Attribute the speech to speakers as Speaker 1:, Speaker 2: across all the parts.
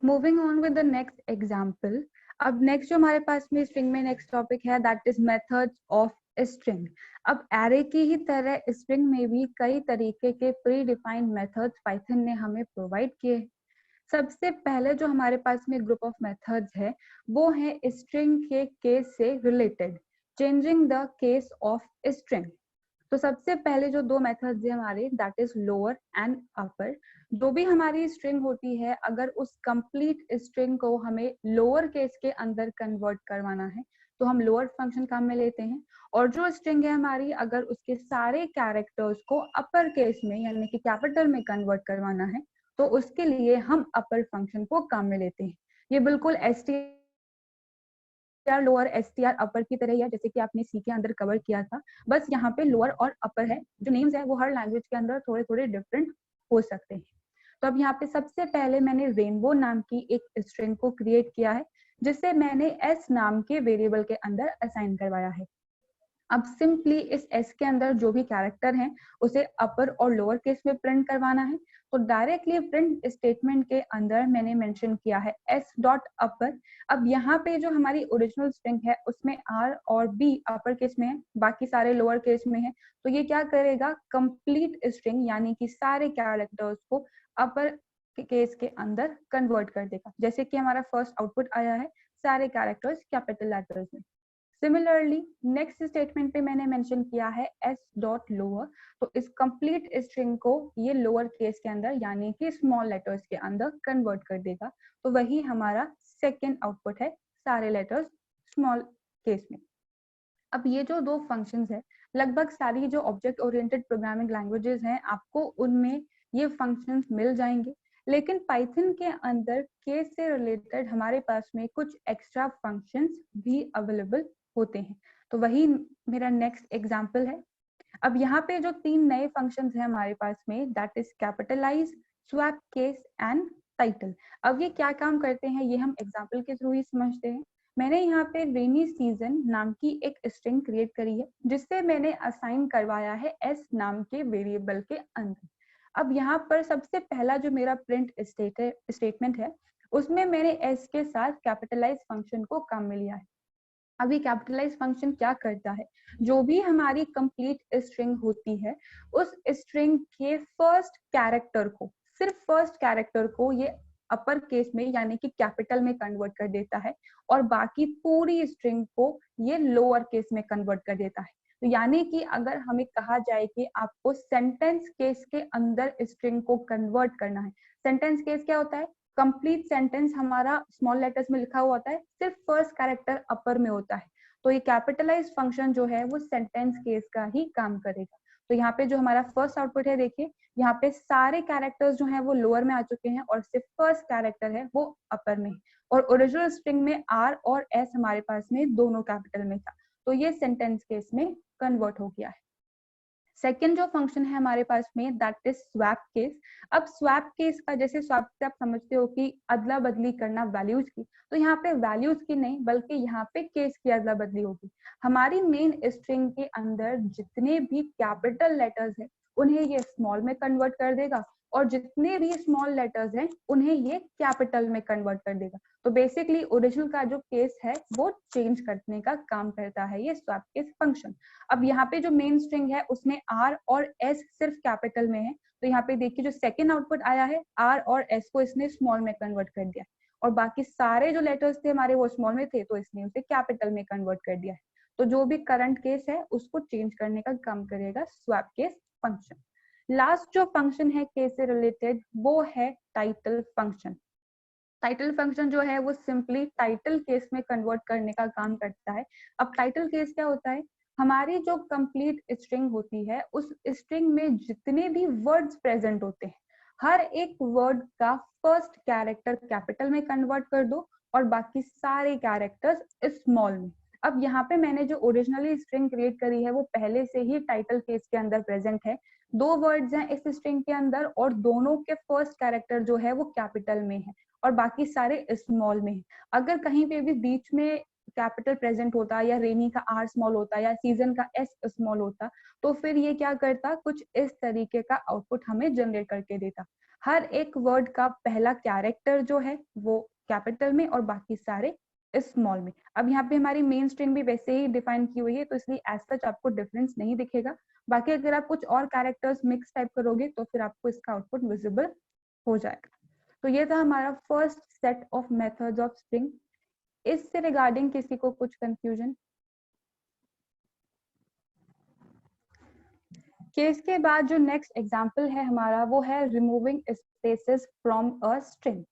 Speaker 1: Moving on with the next example. अब next जो हमारे पास में स्ट्रिंग में नेक्स्ट टॉपिक है that is methods of string. अब एरे की ही तरह स्ट्रिंग में भी कई तरीके के प्री डिफाइंड मेथड्स पाइथन ने हमें प्रोवाइड किए। सबसे पहले जो हमारे पास में ग्रुप ऑफ मेथड्स है वो है स्ट्रिंग के केस से related, changing the case of string. तो सबसे पहले जो दो मेथड्स है हमारे that is lower and upper. जो भी हमारी स्ट्रिंग होती है अगर उस कंप्लीट स्ट्रिंग को हमें लोअर केस के अंदर कन्वर्ट करवाना है तो हम लोअर फंक्शन काम में लेते हैं, और जो स्ट्रिंग है हमारी अगर उसके सारे कैरेक्टर्स को अपर केस में यानी कि कैपिटल में कन्वर्ट करवाना है तो उसके लिए हम अपर फंक्शन को काम में लेते हैं। ये बिल्कुल एसटीआर लोअर एसटीआर अपर की तरह ही है जैसे कि आपने सी के अंदर कवर किया था, बस यहाँ पे लोअर और अपर है। जो नेम्स है वो हर लैंग्वेज के अंदर थोड़े थोड़े डिफरेंट हो सकते हैं। तो अब यहाँ पे सबसे पहले मैंने रेनबो नाम की एक स्ट्रिंग को क्रिएट किया है जिसे मैंने एस नाम के वेरिएबल के अंदर असाइन करवाया है। अब सिंपली इस एस के अंदर जो भी कैरेक्टर हैं उसे अपर और लोअर केस में प्रिंट करवाना है। तो डायरेक्टली प्रिंट स्टेटमेंट के अंदर मैंने मेंशन किया है एस डॉट अपर। अब यहाँ पे जो हमारी ओरिजिनल स्ट्रिंग है उसमें आर और बी अपर केस में है, बाकी सारे लोअर केस में है। तो ये क्या करेगा, कंप्लीट स्ट्रिंग यानी कि सारे कैरेक्टर्स को अपर केस के अंदर कन्वर्ट कर देगा। जैसे कि हमारा फर्स्ट आउटपुट आया है सारे कैरेक्टर्स कैपिटल लेटर्स में। सिमिलरली नेक्स्ट स्टेटमेंट पे मैंने मेंशन किया है एस डॉट लोअर। तो इस कंप्लीट स्ट्रिंग को ये लोअर केस के अंदर यानी कि स्मॉल लेटर्स के अंदर कन्वर्ट कर देगा। तो वही हमारा सेकेंड आउटपुट है, सारे लेटर्स स्मॉल केस में। अब ये जो दो फंक्शंस है लगभग सारी जो ऑब्जेक्ट ओरिएंटेड प्रोग्रामिंग लैंग्वेजेस हैं आपको उनमें ये फंक्शंस मिल जाएंगे, लेकिन पाइथन के अंदर केस से रिलेटेड हमारे पास में कुछ एक्स्ट्रा फंक्शंस भी अवेलेबल होते हैं। तो वही मेरा नेक्स्ट एग्जांपल है। अब यहाँ पे जो तीन नए फंक्शंस हैं हमारे पास में that is capitalize, swap case and title. अब ये क्या काम करते हैं ये हम एग्जांपल के थ्रू ही समझते हैं। मैंने यहाँ पे रेनी सीजन नाम की एक स्ट्रिंग क्रिएट करी है जिससे मैंने असाइन करवाया है एस नाम के वेरिएबल के अंदर। अब यहाँ पर सबसे पहला जो मेरा प्रिंट स्टेटमेंट है उसमें मैंने एस के साथ कैपिटलाइज फंक्शन को काम में लिया है। अभी कैपिटलाइज फंक्शन क्या करता है, जो भी हमारी कंप्लीट स्ट्रिंग होती है उस स्ट्रिंग के फर्स्ट कैरेक्टर को, सिर्फ फर्स्ट कैरेक्टर को ये अपर केस में यानी कि कैपिटल में कन्वर्ट कर देता है और बाकी पूरी स्ट्रिंग को ये लोअर केस में कन्वर्ट कर देता है। तो यानी कि अगर हमें कहा जाए कि आपको सेंटेंस केस के अंदर स्ट्रिंग को कन्वर्ट करना है, सेंटेंस केस क्या होता है, कंप्लीट सेंटेंस हमारा स्मॉल लेटर्स में लिखा हुआ होता है, सिर्फ फर्स्ट कैरेक्टर अपर में होता है। तो ये कैपिटलाइज फंक्शन जो है वो सेंटेंस केस का ही काम करेगा। तो यहाँ पे जो हमारा फर्स्ट आउटपुट है देखिए यहाँ पे सारे कैरेक्टर्स जो हैं वो लोअर में आ चुके हैं और सिर्फ फर्स्ट कैरेक्टर है वो अपर में है, और ओरिजिनल स्ट्रिंग में आर और एस हमारे पास में दोनों कैपिटल में था। तो ये सेंटेंस केस में कन्वर्ट हो गया है। सेकेंड जो फंक्शन है हमारे पास में दैट इज स्वैप केस। अब स्वैप केस का जैसे स्वैप से आप समझते हो कि अदला बदली करना वैल्यूज की, तो यहाँ पे वैल्यूज की नहीं बल्कि यहाँ पे केस की अदला बदली होगी। हमारी मेन स्ट्रिंग के अंदर जितने भी कैपिटल लेटर्स हैं उन्हें ये स्मॉल में कन्वर्ट कर देगा और जितने भी स्मॉल लेटर्स हैं उन्हें ये कैपिटल में कन्वर्ट कर देगा। तो बेसिकली ओरिजिनल का जो केस है वो चेंज करने का काम करता है ये स्वैप केस फंक्शन। अब यहाँ पे जो मेन स्ट्रिंग है उसमें आर और एस सिर्फ कैपिटल में है, तो यहाँ पे देखिए जो सेकेंड आउटपुट आया है आर और एस को इसने स्मॉल में कन्वर्ट कर दिया और बाकी सारे जो लेटर्स थे हमारे वो स्मॉल में थे तो इसने उसे कैपिटल में कन्वर्ट कर दिया है। तो जो भी करंट केस है उसको चेंज करने का काम करेगा स्वैप केस फंक्शन। लास्ट जो फंक्शन है केस से रिलेटेड वो है टाइटल फंक्शन। टाइटल फंक्शन जो है वो सिंपली टाइटल केस में कन्वर्ट करने का काम करता है। अब टाइटल केस क्या होता है, हमारी जो कंप्लीट स्ट्रिंग होती है उस स्ट्रिंग में जितने भी वर्ड्स प्रेजेंट होते हैं हर एक वर्ड का फर्स्ट कैरेक्टर कैपिटल में कन्वर्ट कर दो और बाकी सारे कैरेक्टर्स स्मॉल में। अब यहाँ पे मैंने जो ओरिजिनली स्ट्रिंग क्रिएट करी है वो पहले से ही टाइटल केस के अंदर प्रेजेंट है। दो वर्ड्स हैं इस स्ट्रिंग के अंदर और दोनों के फर्स्ट कैरेक्टर जो है वो कैपिटल में है और बाकी सारे स्मॉल में है। अगर कहीं पे भी बीच में कैपिटल प्रेजेंट होता या रेनी का आर स्मॉल होता या सीजन का एस स्मॉल होता, तो फिर ये क्या करता, कुछ इस तरीके का आउटपुट हमें जनरेट करके देता। हर एक वर्ड का पहला कैरेक्टर जो है वो कैपिटल में और बाकी सारे स्मॉल में। अब यहाँ पे हमारी मेन स्ट्रिंग भी वैसे ही डिफाइन की हुई है, तो इसलिए एज सच आपको डिफरेंस नहीं दिखेगा। बाकी अगर आप कुछ और कैरेक्टर्स मिक्स टाइप करोगे तो फिर आपको इसका आउटपुट विजिबल हो जाएगा। तो ये था हमारा first set of methods of string. इससे रिगार्डिंग किसी को कुछ कंफ्यूजन? केस के बाद जो नेक्स्ट एग्जांपल है हमारा वो है removing spaces from a string.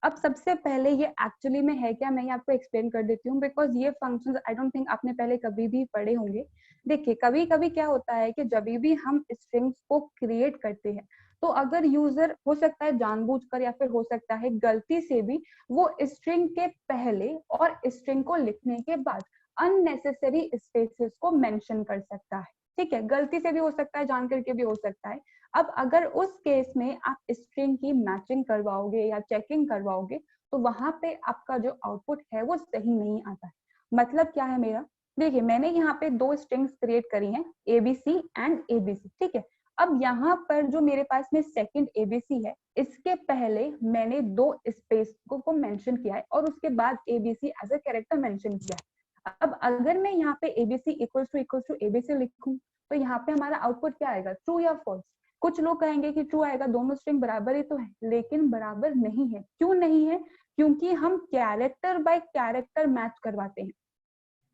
Speaker 1: अब सबसे पहले ये एक्चुअली में है क्या, मैं ये आपको एक्सप्लेन कर देती हूँ, बिकॉज ये फंक्शंस आई डोंट थिंक आपने पहले कभी भी पढ़े होंगे। देखिए कभी कभी क्या होता है कि जब भी हम स्ट्रिंग्स को क्रिएट करते हैं, तो अगर यूजर हो सकता है जानबूझकर या फिर हो सकता है गलती से भी वो स्ट्रिंग के पहले और स्ट्रिंग को लिखने के बाद अननेसेसरी स्पेसेस को मेंशन कर सकता है। ठीक है, गलती से भी हो सकता है, जान करके भी हो सकता है। अब अगर उस केस में आप स्ट्रिंग की मैचिंग करवाओगे या चेकिंग करवाओगे, तो वहां पे आपका जो आउटपुट है वो सही नहीं आता है। मतलब क्या है मेरा, देखिए मैंने यहाँ पे दो स्ट्रिंग्स क्रिएट करी हैं, एबीसी एंड एबीसी। ठीक है, अब यहाँ पर जो मेरे पास में सेकंड एबीसी है, इसके पहले मैंने दो स्पेस को मेंशन किया है और उसके बाद ABC as a character mention किया है। अब अगर मैं यहाँ पे एबीसी इक्वल्स टू एबीसी लिखूं, तो यहाँ पे हमारा आउटपुट क्या आएगा, ट्रू या फॉल्स? कुछ लोग कहेंगे कि ट्रू आएगा, दोनों स्ट्रिंग बराबर ही तो है, लेकिन बराबर नहीं है। क्यों नहीं है? क्योंकि हम कैरेक्टर बाय कैरेक्टर मैच करवाते हैं।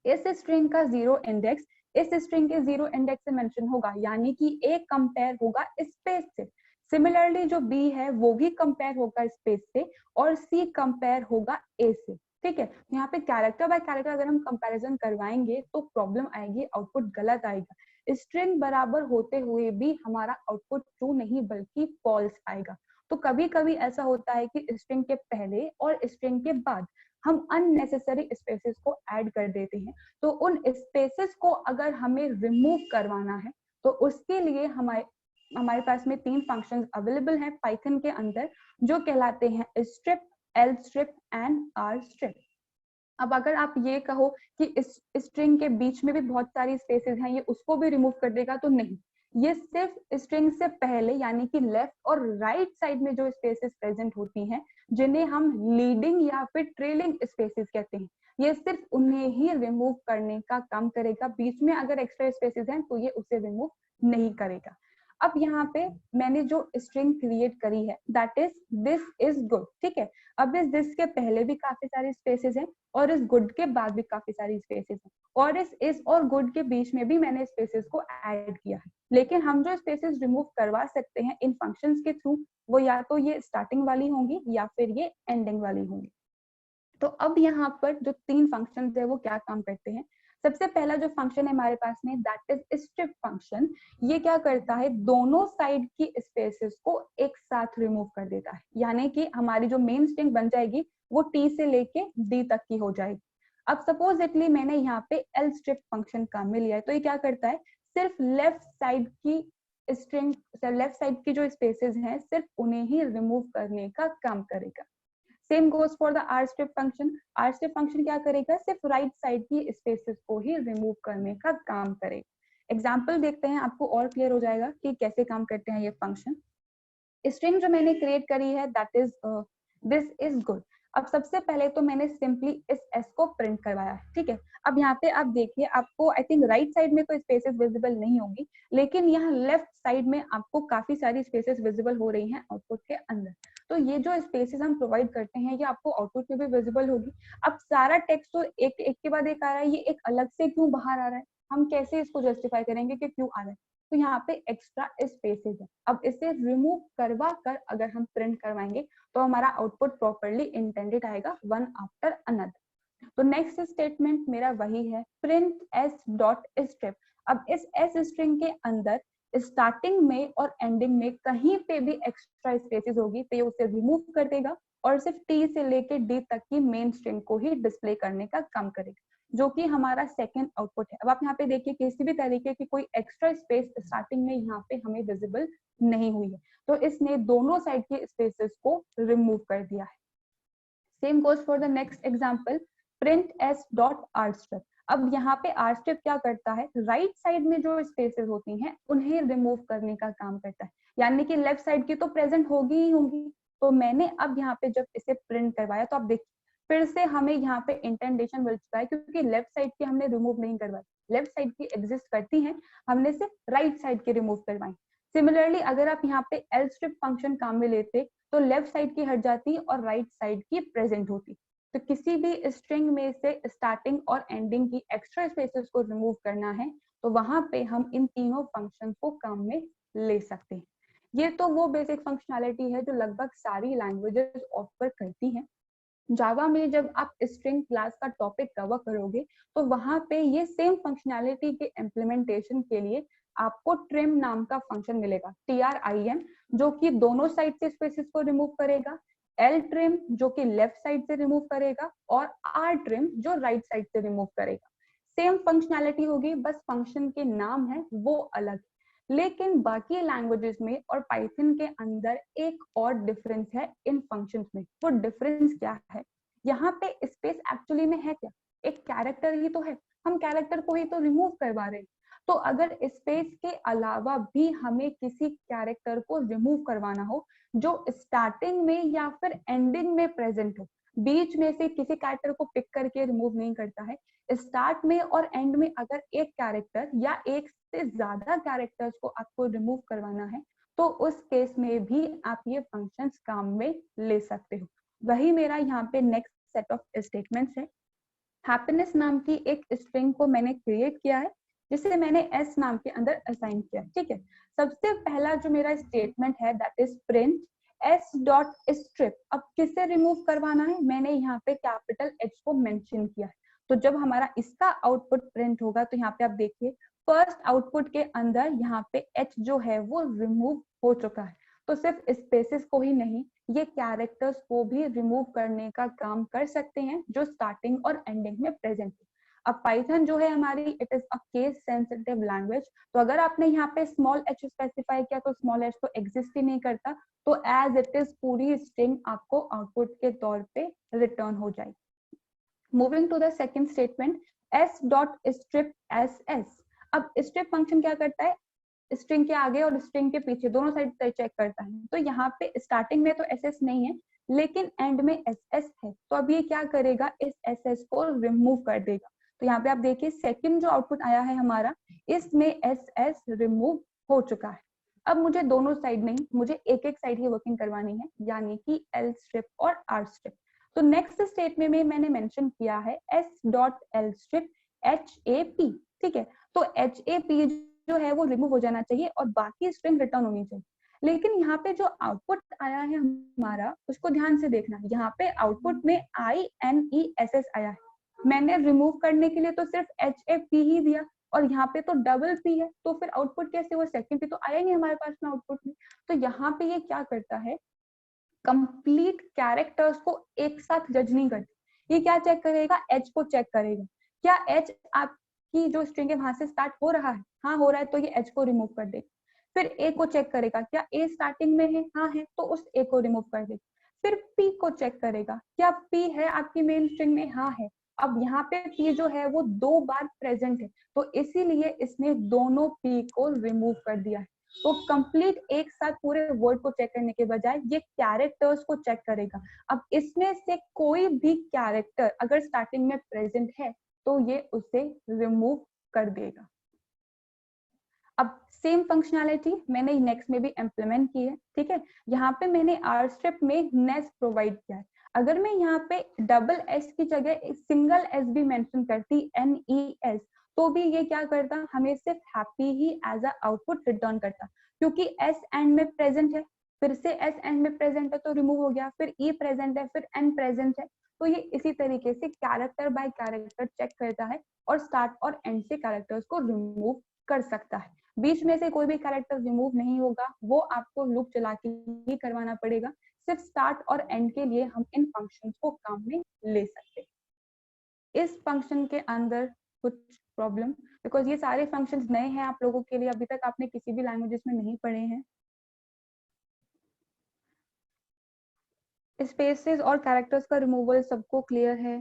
Speaker 1: इस स्ट्रिंग का जीरो इंडेक्स इस स्ट्रिंग के जीरो इंडेक्स से मेंशन होगा, यानी कि ए कंपेयर होगा स्पेस से। सिमिलरली जो बी है वो भी कंपेयर होगा स्पेस से और सी कंपेयर होगा ए से। ठीक है, यहाँ पे कैरेक्टर बाय कैरेक्टर अगर हम कंपैरिजन करवाएंगे तो प्रॉब्लम आएगी, आउटपुट गलत आएगा। स्ट्रिंग बराबर होते हुए भी हमारा आउटपुट ट्रू नहीं बल्कि फॉल्स आएगा। तो कभी कभी ऐसा होता है कि स्ट्रिंग के पहले और स्ट्रिंग के बाद हम अननेसेसरी स्पेसेस को ऐड कर देते हैं। तो उन स्पेसेस को अगर हमें रिमूव करवाना है, तो उसके लिए हमारे पास में तीन फंक्शंस अवेलेबल हैं पाइथन के अंदर, जो कहलाते हैं strip, lstrip एंड rstrip। अब अगर आप ये कहो कि इस स्ट्रिंग के बीच में भी बहुत सारी स्पेसेस हैं, ये उसको भी रिमूव कर देगा, तो नहीं, ये सिर्फ स्ट्रिंग से पहले यानी कि लेफ्ट और राइट साइड में जो स्पेसेस प्रेजेंट होती हैं, जिन्हें हम लीडिंग या फिर ट्रेलिंग स्पेसेस कहते हैं, ये सिर्फ उन्हें ही रिमूव करने का काम करेगा। बीच में अगर एक्स्ट्रा स्पेसेस हैं तो ये उसे रिमूव नहीं करेगा। अब यहाँ पे मैंने जो स्ट्रिंग क्रिएट करी है that is this is good. ठीक है, अब इस दिस के पहले भी काफी सारी स्पेसेस हैं और इस गुड के बाद भी काफी सारी स्पेसेस हैं, और इस और गुड के बीच में भी मैंने स्पेसेस को ऐड किया है। लेकिन हम जो स्पेसेस रिमूव करवा सकते हैं इन फंक्शंस के थ्रू, वो या तो ये स्टार्टिंग वाली होंगी या फिर ये एंडिंग वाली होंगी। तो अब यहाँ पर जो तीन फंक्शंस है वो क्या काम करते हैं। सबसे पहला जो फंक्शन है हमारे पास में दैट इज स्ट्रिप फंक्शन। ये क्या करता है, दोनों साइड की स्पेसेस को एक साथ रिमूव कर देता है, यानी कि हमारी जो मेन स्ट्रिंग बन जाएगी वो टी से लेके डी तक की हो जाएगी। अब सपोजिटली मैंने यहाँ पे एल स्ट्रिप फंक्शन काम में लिया है, तो ये क्या करता है, सिर्फ लेफ्ट साइड की स्ट्रिंग, लेफ्ट साइड की जो स्पेसेस हैं सिर्फ उन्हें ही रिमूव करने का काम करेगा। Same goes for the r strip function. R strip function क्या करेगा, सिर्फ राइट साइड की स्पेसेस को ही रिमूव करने का काम करेगा। एग्जाम्पल देखते हैं, आपको और क्लियर हो जाएगा कि कैसे काम करते हैं ये फंक्शन। स्ट्रिंग जो मैंने क्रिएट करी है that is this is good. अब सबसे पहले तो मैंने सिंपली इस एस को प्रिंट करवाया है। ठीक है, अब यहाँ पे आप देखिए, आपको आई थिंक राइट साइड में तो स्पेसेस विजिबल नहीं होगी, लेकिन यहाँ लेफ्ट साइड में आपको काफी सारी स्पेसेस विजिबल हो रही हैं आउटपुट के अंदर। तो ये जो स्पेसेस हम प्रोवाइड करते हैं ये आपको आउटपुट में भी विजिबल होगी। अब सारा टेक्स्ट तो एक एक के बाद एक आ रहा है, ये एक अलग से क्यों बाहर आ रहा है, हम कैसे इसको जस्टिफाई करेंगे कि क्यों आ रहा है। तो यहाँ पे एक्स्ट्रा स्पेसेस है, अब इसे रिमूव करवा कर अगर हम प्रिंट करवाएंगे तो हमारा आउटपुट प्रॉपर्ली इंटेंडेड आएगा, वन आफ्टर अनदर। तो नेक्स्ट स्टेटमेंट मेरा वही है, प्रिंट एस डॉट स्ट्रिप। अब इस एस स्ट्रिंग के अंदर स्टार्टिंग में और एंडिंग में कहीं पे भी एक्स्ट्रा स्पेसेस होगी तो ये उसे रिमूव कर देगा और सिर्फ टी से लेके डी तक की मेन स्ट्रिंग को ही डिस्प्ले करने का काम करेगा, जो कि हमारा सेकंड आउटपुट है। अब आप यहाँ पे देखिए किसी भी तरीके की कोई एक्स्ट्रा स्पेस स्टार्टिंग में यहाँ पे हमें विजिबल नहीं हुई है, तो इसने दोनों साइड के स्पेसेस को रिमूव कर दिया है। Same goes for the next example, print S dot are strip. अब यहाँ पे आर स्ट्रिप क्या करता है, राइट साइड में जो स्पेसेस होती हैं उन्हें रिमूव करने का काम करता है, यानी कि लेफ्ट साइड की तो प्रेजेंट होगी ही होगी। तो मैंने अब यहाँ पे जब इसे प्रिंट करवाया तो आप देखिए फिर से हमें यहाँ पे इंटेंडेशन मिल चुका है, क्योंकि लेफ्ट साइड की हमने रिमूव नहीं करवाई, लेफ्ट साइड की एग्जिस्ट करती हैं, हमने सिर्फ राइट साइड की रिमूव करवाई। सिमिलरली अगर आप यहाँ पे एल स्ट्रिप फंक्शन काम में लेते तो लेफ्ट साइड की हट जाती और राइट साइड की प्रेजेंट होती। तो किसी भी स्ट्रिंग में से स्टार्टिंग और एंडिंग की एक्स्ट्रा स्पेसेस को रिमूव करना है तो वहां पे हम इन तीनों फंक्शन को काम में ले सकते हैं। ये तो वो बेसिक फंक्शनैलिटी है जो लगभग सारी लैंग्वेजेस ऑफर करती हैं। जावा में जब आप स्ट्रिंग क्लास का टॉपिक कवर करोगे तो वहां पे ये सेम फंक्शनैलिटी के इम्प्लीमेंटेशन के लिए आपको ट्रिम नाम का फंक्शन मिलेगा, TRIM, जो कि दोनों साइड से स्पेसेस को रिमूव करेगा, L ट्रिम जो कि लेफ्ट साइड से रिमूव करेगा, और R ट्रिम जो राइट साइड से रिमूव करेगा। सेम फंक्शनैलिटी होगी, बस फंक्शन के नाम है वो अलग। लेकिन बाकी लैंग्वेजेस में और पाइथन के अंदर एक और डिफरेंस है इन फंक्शंस में। वो डिफरेंस क्या है, यहाँ पे स्पेस एक्चुअली में है क्या, एक कैरेक्टर ही तो है, हम कैरेक्टर को ही तो रिमूव करवा रहे हैं। तो अगर स्पेस के अलावा भी हमें किसी कैरेक्टर को रिमूव करवाना हो जो स्टार्टिंग में या फिर एंडिंग में प्रेजेंट हो, बीच में से किसी कैरेक्टर को पिक करके रिमूव नहीं करता है, स्टार्ट में और एंड में अगर एक कैरेक्टर या एक से ज्यादा कैरेक्टर्स को आपको रिमूव करवाना है तो उस केस में भी आप ये फंक्शंस काम में ले सकते हो। वही मेरा यहाँ पे नेक्स्ट सेट ऑफ स्टेटमेंट्स है। हैप्पीनेस नाम की एक स्ट्रिंग को मैंने क्रिएट किया है जिसे मैंने एस नाम के अंदर असाइन किया, ठीक है। सबसे पहला जो मेरा स्टेटमेंट है that is print S dot strip. अब किसे रिमूव करवाना है, मैंने यहाँ पे कैपिटल एच को मेंशन किया है। तो जब हमारा इसका आउटपुट प्रिंट होगा तो यहाँ पे आप देखिए फर्स्ट आउटपुट के अंदर यहाँ पे एच जो है वो रिमूव हो चुका है। तो सिर्फ स्पेसेस को ही नहीं, ये कैरेक्टर्स को भी रिमूव करने का काम कर सकते हैं जो स्टार्टिंग और एंडिंग में प्रेजेंट है। अब पाइथन जो है हमारी it is a case sensitive language, तो अगर आपने यहाँ पे स्मॉल एच स्पेसिफाई किया तो स्मॉल एच तो एग्जिस्ट ही नहीं करता, तो एज इट इज पूरी स्ट्रिंग आपको आउटपुट के तौर पे रिटर्न हो जाएगी। Moving to the second statement, s dot strip s s. अब स्ट्रिप फंक्शन क्या करता है, स्ट्रिंग के आगे और स्ट्रिंग के पीछे दोनों साइड चेक करता है। तो यहाँ पे स्टार्टिंग में तो एस एस नहीं है लेकिन एंड में एस एस है, तो अब ये क्या करेगा, इस एस एस को रिमूव कर देगा। तो यहाँ पे आप देखिए सेकंड जो आउटपुट आया है हमारा, इसमें एस एस रिमूव हो चुका है। अब मुझे दोनों साइड नहीं, मुझे एक एक साइड ही वर्किंग करवानी है, यानी कि एल स्ट्रिप और आर स्ट्रिप। तो नेक्स्ट स्टेटमेंट में मैंने मेंशन किया है S dot L strip H A P, ठीक है। तो एच ए पी जो है वो रिमूव हो जाना चाहिए और बाकी स्ट्रिंग रिटर्न होनी चाहिए। लेकिन यहाँ पे जो आउटपुट आया है हमारा उसको ध्यान से देखना, यहाँ पे आउटपुट में INESS आया है। मैंने रिमूव करने के लिए तो सिर्फ HAP ही दिया और यहाँ पे तो डबल P है, तो फिर आउटपुट कैसे, वो सेकंड P तो आया ही नहीं हमारे पास में आउटपुट में। तो यहाँ पे ये क्या करता है, कंप्लीट कैरेक्टर्स को एक साथ जज नहीं करती। ये क्या चेक करेगा, एच को चेक करेगा, क्या एच आपकी जो स्ट्रिंग है वहां से स्टार्ट हो रहा है, हाँ हो रहा है, तो ये एच को रिमूव कर देगा। फिर ए को चेक करेगा, क्या ए स्टार्टिंग में है, हाँ है, तो उस ए को रिमूव कर देगा। फिर पी को चेक करेगा, क्या पी है आपकी मेन स्ट्रिंग में, हाँ है। अब यहाँ पे पी जो है वो 2 बार प्रेजेंट है, तो इसीलिए इसने दोनों पी को रिमूव कर दिया है। तो कंप्लीट एक साथ पूरे वर्ड को चेक करने के बजाय ये कैरेक्टर्स को चेक करेगा। अब इसमें से कोई भी कैरेक्टर अगर स्टार्टिंग में प्रेजेंट है तो ये उसे रिमूव कर देगा। अब सेम फंक्शनैलिटी मैंने नेक्स्ट में भी इम्प्लीमेंट की है, ठीक है। यहाँ पे मैंने आर स्ट्रिप में नेस प्रोवाइड किया है। अगर मैं यहाँ पे डबल एस की जगह सिंगल एस भी मेंशन करती, NES, तो भी ये क्या करता, हमें सिर्फ हैप्पी ही एज अ आउटपुट रिटर्न करता, क्योंकि एस एंड में प्रेजेंट है, फिर से एस एंड में प्रेजेंट है तो रिमूव हो गया, फिर ई प्रेजेंट है, फिर एन प्रेजेंट है। तो ये इसी तरीके से कैरेक्टर बाय कैरेक्टर चेक करता है और स्टार्ट और एंड से कैरेक्टर्स को रिमूव कर सकता है। बीच में से कोई भी कैरेक्टर रिमूव नहीं होगा, वो आपको लूप चला के ही करवाना पड़ेगा। सिर्फ स्टार्ट और एंड के लिए हम इन फंक्शंस को काम में ले सकते हैं। इस फंक्शन के अंदर कुछ प्रॉब्लम, बिकॉज ये सारे फंक्शंस नए हैं आप लोगों के लिए, अभी तक आपने किसी भी लैंग्वेजेस में नहीं पढ़े हैं। स्पेसेस और कैरेक्टर्स का रिमूवल सबको क्लियर है?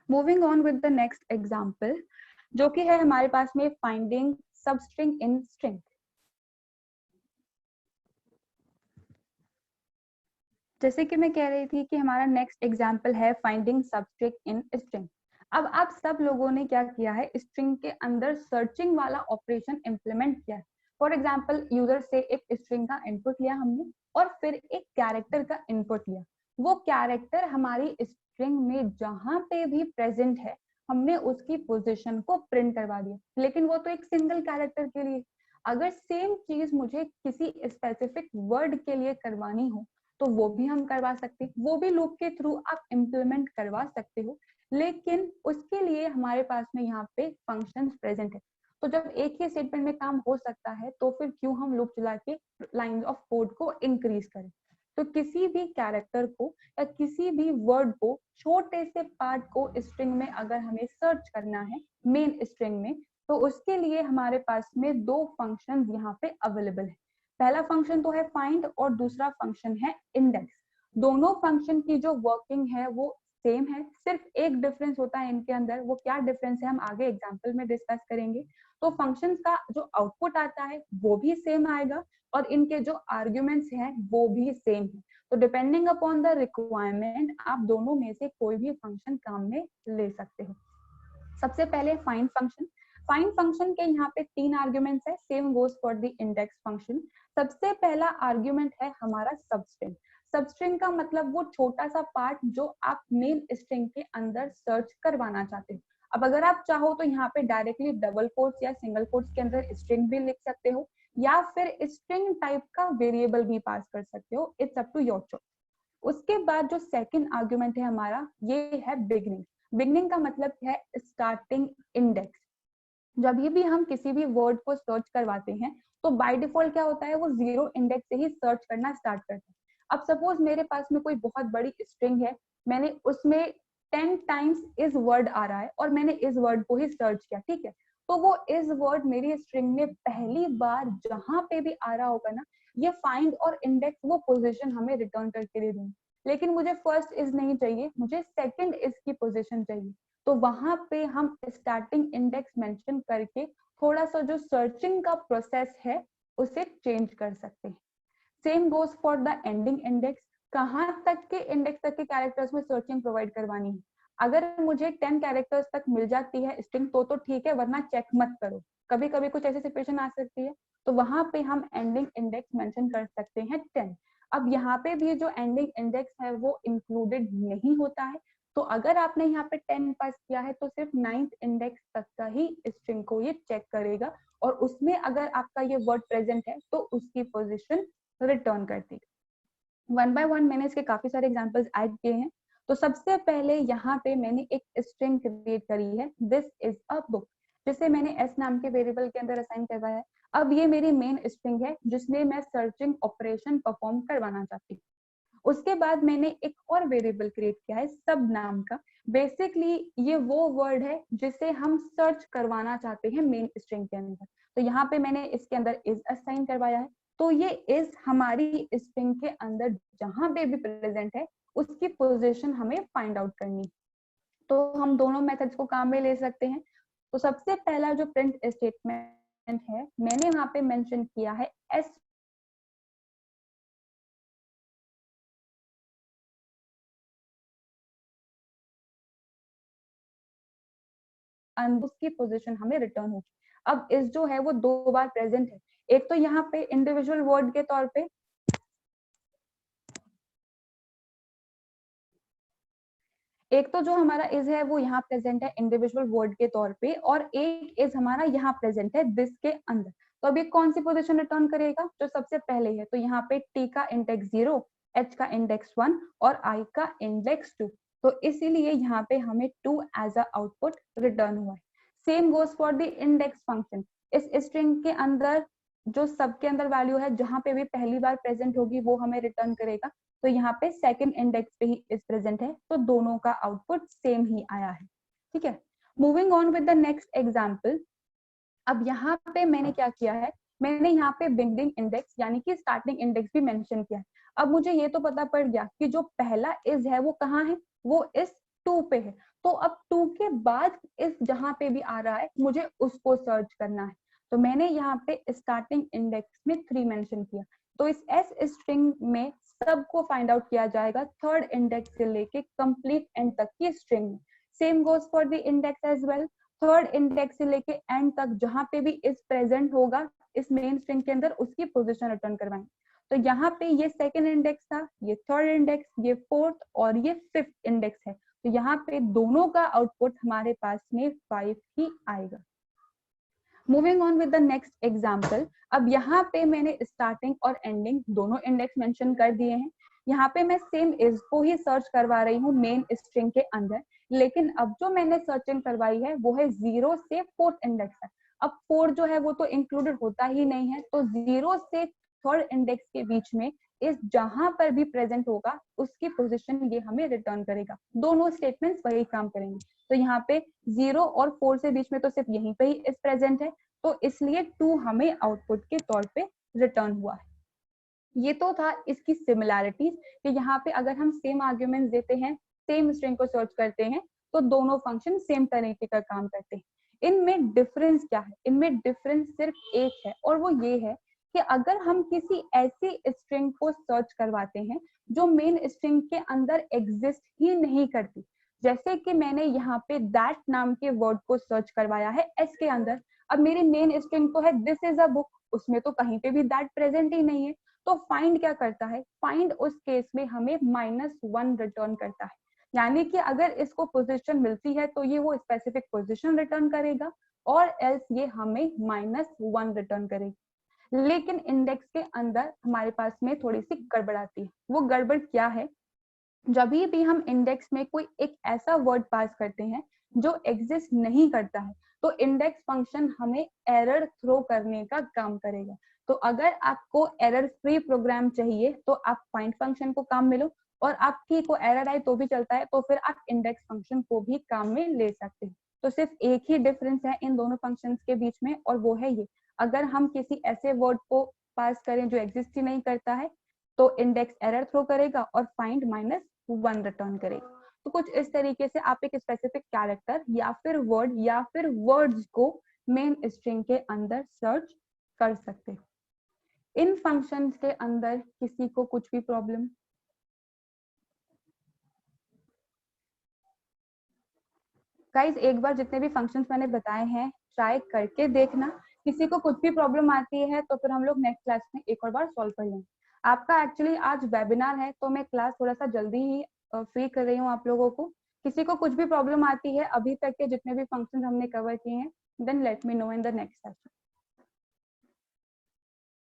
Speaker 1: Moving on with the next example, जो कि है हमारे पास में फाइंडिंग सबस्ट्रिंग इन स्ट्रिंग। जैसे कि मैं कह रही थी कि हमारा नेक्स्ट एग्जाम्पल है फाइंडिंग सबस्ट्रिंग इन स्ट्रिंग। अब आप सब लोगों ने क्या किया है, स्ट्रिंग के अंदर सर्चिंग वाला ऑपरेशन इंप्लीमेंट किया है। फॉर एग्जाम्पल यूजर से एक स्ट्रिंग का इनपुट लिया हमने और फिर एक कैरेक्टर का इनपुट लिया। वो कैरेक्टर हमारी स्ट्रिंग में जहां पे भी प्रेजेंट है हमने उसकी पोजीशन को प्रिंट करवा दिया, लेकिन वो तो एक सिंगल कैरेक्टर के लिए। अगर सेम चीज मुझे किसी स्पेसिफिक वर्ड के लिए करवानी हो तो वो भी हम करवा सकते हैं, वो भी लूप के थ्रू आप इम्प्लीमेंट करवा सकते हो, लेकिन उसके लिए हमारे पास में यहाँ पे फंक्शंस प्रेजेंट है। तो जब एक ही स्टेटमेंट में काम हो सकता है तो फिर क्यों हम लूप चला के लाइंस ऑफ कोड को इंक्रीज करें। तो किसी भी कैरेक्टर को या किसी भी वर्ड को, छोटे से पार्ट को स्ट्रिंग में अगर हमें सर्च करना है मेन स्ट्रिंग में, तो उसके लिए हमारे पास में दो फंक्शंस यहाँ पे अवेलेबल है। पहला फंक्शन तो है फाइंड और दूसरा फंक्शन है इंडेक्स। दोनों फंक्शन की जो वर्किंग है वो सेम है, सिर्फ एक डिफरेंस होता है इनके अंदर। वो क्या डिफरेंस है हम आगे एग्जांपल में डिस्कस करेंगे। तो फंक्शंस का जो आउटपुट आता है वो भी सेम आएगा और इनके जो आर्ग्यूमेंट्स हैं वो भी सेम है। तो डिपेंडिंग अपॉन द रिक्वायरमेंट आप दोनों में से कोई भी फंक्शन काम में ले सकते हो। सबसे पहले फाइंड फंक्शन। फाइंड फंक्शन के यहाँ पे 3 आर्ग्यूमेंट्स है, same goes for the index function. सबसे पहला आर्ग्यूमेंट है हमारा सबस्ट्रिंग। सबस्ट्रिंग का मतलब वो छोटा सा पार्ट जो आप मेन स्ट्रिंग के अंदर सर्च करवाना चाहते हो। अब अगर आप चाहो तो यहाँ पे डायरेक्टली डबल कोट्स या सिंगल कोट्स के अंदर स्ट्रिंग भी लिख सकते हो या फिर स्ट्रिंग टाइप का वेरिएबल भी पास कर सकते हो, it's up to your choice. उसके बाद जो सेकंड आर्ग्यूमेंट है हमारा, ये है बिगनिंग। बिगनिंग का मतलब है स्टार्टिंग इंडेक्स। जब भी हम किसी भी वर्ड को सर्च करवाते हैं तो बाय डिफॉल्ट क्या होता है, वो 0 इंडेक्स से ही सर्च करना स्टार्ट करता है। अब सपोज मेरे पास में कोई बहुत बड़ी स्ट्रिंग है, मैंने उसमें 10 टाइम्स इस वर्ड आ रहा है और मैंने इस वर्ड को ही सर्च किया, ठीक है। तो वो इस वर्ड मेरी स्ट्रिंग में पहली बार जहां पे भी आ रहा होगा ना, ये फाइंड और इंडेक्स वो पोजीशन हमें रिटर्न करके दे देंगे। लेकिन मुझे फर्स्ट इज नहीं चाहिए, मुझे सेकंड इज की पोजीशन चाहिए। तो वहां पे हम स्टार्टिंग इंडेक्स मेंशन करके थोड़ा सा जो सर्चिंग का प्रोसेस है उसे चेंज कर सकते हैं। Same goes for the ending index. कहां तक के इंडेक्स तक के कैरेक्टर्स में सर्चिंग प्रोवाइड करवानी है। अगर मुझे 10 कैरेक्टर्स तक मिल जाती है स्ट्रिंग तो ठीक है, वरना चेक मत करो। कभी कभी कुछ ऐसी सिचुएशन आ सकती है तो वहां पे हम एंडिंग इंडेक्स मेंशन कर सकते हैं 10। अब यहाँ पे भी जो एंडिंग इंडेक्स है वो इंक्लूडेड नहीं होता है। तो अगर आपने यहाँ पे 10 पास किया है तो सिर्फ 9th इंडेक्स तक का ही स्ट्रिंग को ये चेक करेगा और उसमें अगर आपका ये वर्ड प्रेजेंट है तो उसकी पोजीशन रिटर्न कर देगा। वन बाय वन मैंने इसके काफी सारे एग्जांपल्स ऐड किए हैं। तो सबसे पहले यहाँ पे मैंने एक स्ट्रिंग क्रिएट करी है, दिस इज अ बुक, जिसे मैंने एस नाम के वेरिएबल के अंदर असाइन करवाया है। अब ये मेरी मेन स्ट्रिंग है जिसमें मैं सर्चिंग ऑपरेशन परफॉर्म करवाना चाहती हूँ। उसके बाद मैंने एक और वेरिएबल क्रिएट किया है सब नाम का। बेसिकली ये वो वर्ड है जिसे हम सर्च करवाना चाहते हैं मेन स्ट्रिंग के अंदर। तो यहाँ पे मैंने इसके अंदर इज असाइन करवाया है। तो ये इज हमारी स्ट्रिंग के अंदर जहां पे भी प्रेजेंट है उसकी पोजीशन हमें फाइंड आउट करनी। तो हम दोनों मेथड्स को काम में ले सकते हैं। तो सबसे पहला जो प्रिंट स्टेटमेंट है मैंने वहां पे मेंशन किया है एस उसकी पोजीशन हमें रिटर्न होगी। अब इस जो है वो 2 बार प्रेजेंट है, एक तो यहाँ पे इंडिविजुअल वर्ड के तौर पे, एक तो जो हमारा इज है वो यहाँ प्रेजेंट है इंडिविजुअल वर्ड के तौर पे और एक इज हमारा यहाँ प्रेजेंट है दिस के अंदर। तो अभी कौन सी पोजीशन रिटर्न करेगा, जो सबसे पहले है। तो यहाँ पे टी का इंडेक्स 0, एच का इंडेक्स 1 और आई का इंडेक्स 2। तो इसीलिए यहाँ पे हमें 2 एज अ आउटपुट रिटर्न हुआ है। Same goes for the index function. इस स्ट्रिंग के अंदर जो सबके अंदर वैल्यू है जहां पे भी पहली बार प्रेजेंट होगी वो हमें रिटर्न करेगा। तो यहाँ पे सेकंड इंडेक्स पे ही इज प्रेजेंट है तो दोनों का आउटपुट सेम ही आया है, ठीक है। Moving on with the next example. अब यहाँ पे मैंने क्या किया है, मैंने यहाँ पे बिगिनिंग इंडेक्स यानी कि स्टार्टिंग इंडेक्स भी मेंशन किया है। अब मुझे ये तो पता पड़ गया कि जो पहला इज है वो कहाँ है, वो इस 2 पे है। तो अब 2 के बाद इस जहां पे भी आ रहा है मुझे उसको सर्च करना है। तो मैंने यहाँ पे स्टार्टिंग इंडेक्स में 3 मेंशन किया, तो इस एस स्ट्रिंग में सबको फाइंड आउट किया जाएगा थर्ड इंडेक्स से लेके कंप्लीट एंड तक की स्ट्रिंग में। Same goes for the index as well, third index से लेके एंड तक जहां पे भी इस प्रेजेंट होगा इस मेन स्ट्रिंग के अंदर उसकी पोजीशन रिटर्न करवाएंगे। तो यहाँ पे ये सेकंड इंडेक्स था, ये थर्ड इंडेक्स, ये फोर्थ और ये फिफ्थ इंडेक्स है। तो यहाँ पे दोनों का आउटपुट हमारे पास में 5 ही आएगा। Moving on with the next example, अब यहाँ पे मैंने स्टार्टिंग और एंडिंग दोनों इंडेक्स मेंशन कर दिए हैं। यहाँ पे मैं सेम इज को ही सर्च करवा रही हूँ मेन स्ट्रिंग के अंदर, लेकिन अब जो मैंने सर्चिंग करवाई है वो है 0 से 4th इंडेक्स है। अब 4 जो है वो तो इंक्लूडेड होता ही नहीं है, तो 0 से थर्ड इंडेक्स के बीच में इस जहां पर भी प्रेजेंट होगा उसकी पोजीशन ये हमें रिटर्न करेगा। दोनों स्टेटमेंट्स वही काम करेंगे। तो यहाँ पे 0 और 4 से बीच में तो सिर्फ यहीं पे ही इस प्रेजेंट है, तो इसलिए 2 हमें आउटपुट के तौर पे रिटर्न हुआ है। ये तो था इसकी सिमिलैरिटीज कि यहाँ पे अगर हम सेम आर्ग्यूमेंट देते हैं, सेम स्ट्रिंग को सर्च करते हैं, तो दोनों फंक्शन सेम तरीके का काम करते हैं। इनमें डिफरेंस क्या है? इनमें डिफरेंस सिर्फ एक है, और वो ये है कि अगर हम किसी ऐसी स्ट्रिंग को सर्च करवाते हैं जो मेन स्ट्रिंग के अंदर एग्जिस्ट ही नहीं करती, जैसे कि मैंने यहाँ पे दैट नाम के वर्ड को सर्च करवाया है एस के अंदर। अब मेरी मेन स्ट्रिंग तो है दिस इज अ बुक, उसमें तो कहीं पे भी दैट प्रेजेंट ही नहीं है। तो फाइंड क्या करता है? फाइंड उस केस में हमें -1 रिटर्न करता है, यानी कि अगर इसको पोजीशन मिलती है तो ये वो स्पेसिफिक पोजीशन रिटर्न करेगा, और एल्स ये हमें -1 रिटर्न करेगा। लेकिन इंडेक्स के अंदर हमारे पास में थोड़ी सी गड़बड़ आती है। वो गड़बड़ क्या है? जब भी हम इंडेक्स में कोई एक ऐसा वर्ड पास करते हैं जो एग्जिस्ट नहीं करता है, तो इंडेक्स फंक्शन हमें एरर थ्रो करने का काम करेगा। तो अगर आपको एरर फ्री प्रोग्राम चाहिए तो आप फाइंड फंक्शन को काम में लो, और आपकी को एरर आए तो भी चलता है, तो फिर आप इंडेक्स फंक्शन को भी काम में ले सकते हैं। तो सिर्फ एक ही डिफरेंस है इन दोनों फंक्शंस के बीच में, और वो है ये, अगर हम किसी ऐसे वर्ड को पास करें जो एग्जिस्ट ही नहीं करता है तो इंडेक्स एरर थ्रो करेगा और फाइंड -1 रिटर्न करेगा। तो कुछ इस तरीके से आप एक स्पेसिफिक कैरेक्टर या फिर वर्ड या फिर वर्ड्स को मेन स्ट्रिंग के अंदर सर्च कर सकते हो। इन फंक्शंस के अंदर किसी को कुछ भी प्रॉब्लम? गाइस, एक बार जितने भी फंक्शंस मैंने बताए हैं ट्राई करके देखना। किसी को कुछ भी प्रॉब्लम आती है तो फिर हम लोग नेक्स्ट क्लास में एक और बार सॉल्व कर लेंगे। आपका एक्चुअली आज वेबिनार है तो मैं क्लास थोड़ा सा जल्दी ही फ्री कर रही हूँ आप लोगों को। किसी को कुछ भी प्रॉब्लम आती है अभी तक के जितने भी फंक्शंस हमने कवर किए हैं, then let me know in the next session.